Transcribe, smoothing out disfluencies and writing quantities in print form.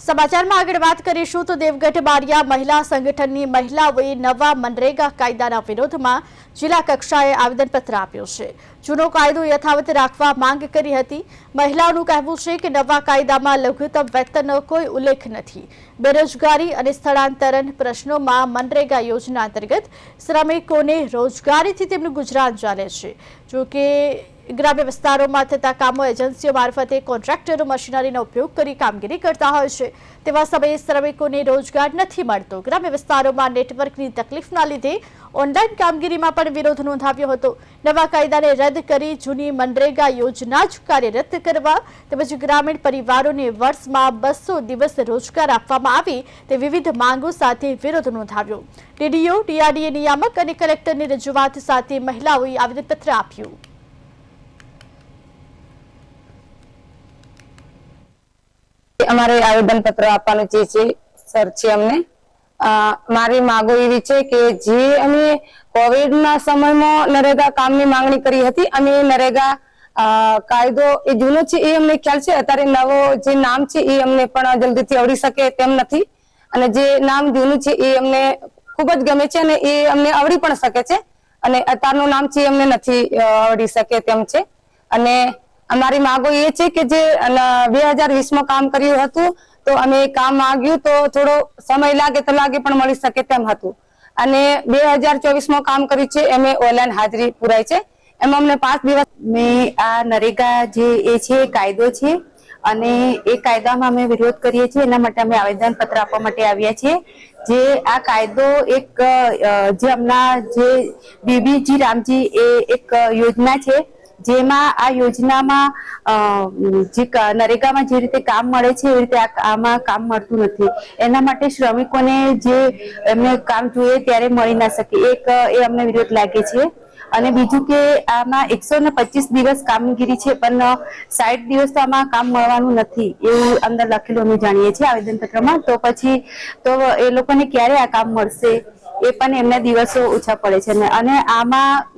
સમાચારમાં આગળ વાત કરીશું તો દેવગઢ બારિયા મહિલા સંગઠનની મહિલાઓએ નવા મનરેગા કાયદાના વિરોધમાં જિલ્લા કક્ષાએ આવેદનપત્ર આપ્યું છે। જૂનો કાયદો યથાવત રાખવા માંગ કરી હતી। મહિલાઓનું કહેવું છે કે નવા કાયદામાં લઘુત્તમ વેતનનો કોઈ ઉલ્લેખ નથી। બેરોજગારી અને સ્થળાંતરણ પ્રશ્નોમાં મનરેગા યોજના અંતર્ગત શ્રમિકોને રોજગારીથી તેમનું ગુજરાન ચાલે છે। જોકે ગ્રામ્ય વિસ્તારોમાં થતા કામો એજન્સીઓ મારફતે કોન્ટ્રાક્ટરો મશીનરીનો ઉપયોગ કરી કામગીરી કરતા હોય છે। તેવા સમયે શ્રમિકોને રોજગાર નથી મળતો। ગ્રામ્ય વિસ્તારોમાં નેટવર્કની તકલીફના લીધે ઓનલાઈન કામગીરીમાં પણ વિરોધ નોંધાવ્યો હતો। નવા કાયદાને રદ કરી જૂની મનરેગા યોજના જ કાર્યરત કરવા તેમજ ગ્રામીણ પરિવારોને વર્ષમાં 200 દિવસ રોજગાર આપવામાં આવે તે વિવિધ માંગો સાથે વિરોધ નોંધાવ્યો। ડીડીઓ, ડીઆરડીએ નિયામક અને કલેક્ટરની રજૂઆત સાથે મહિલાઓએ આવેદનપત્ર આપ્યું। અમારે આવેદન પત્ર આપવાનું છે સર છે અમને મારી માંગો એવી છે કે જે અમે કોવિડના સમયમાં નરેગા કામની માંગણી કરી હતી। અમે નરેગા કાયદો એ જૂનો છે એ અમને ખ્યાલ છે। અત્યારે નવો જે નામ છે એ અમને પણ જલ્દીથી આવડી શકે તેમ નથી અને જે નામ જૂનું છે એ અમને ખૂબ જ ગમે છે અને એ અમને આવડી પણ શકે છે અને અત્યારનું નામ છે એ અમને નથી આવડી શકે તેમ છે। અને અમારી માંગો એ છે કે જે 2020માં કામ કર્યું હતું તો અમે કામ માંગ્યું તો થોડો સમય લાગે તો લાગે પણ મળી શકે તેમ હતું અને 2024માં કામ કર્યું છે એમે ઓનલાઈન હાજરી પુરાય છે। એમાં અમને 5 દિવસ મેં આ નરેગા જે એ છે કાયદો છે અને એ કાયદામાં અમે વિરોધ કરીએ છીએ। એના માટે અમે આવેદન પત્ર આપવા માટે આવ્યા છીએ। જે આ કાયદો એક જે હમણાં જે બીબીજી રામજી એ એક યોજના છે જેમાં આ યોજનામાં જે નરેગામાં જે રીતે કામ મળે છે એ રીતે આમાં કામ મળતું નથી। એના માટે શ્રમિકોને જે એમને કામ જોઈએ ત્યારે મળી ના શકે એક એ અમને વિરોધ લાગે છે। અને બીજું કે આમાં 125 દિવસ કામગીરી છે પણ 60 દિવસ તો આમાં કામ મળવાનું નથી એવું અંદર લખેલું અમે જાણીએ છીએ આવેદન પત્રમાં। તો પછી તો એ લોકોને ક્યારે આ કામ મળશે એ પણ એમના દિવસો ઓછા પડે છે અને આમાં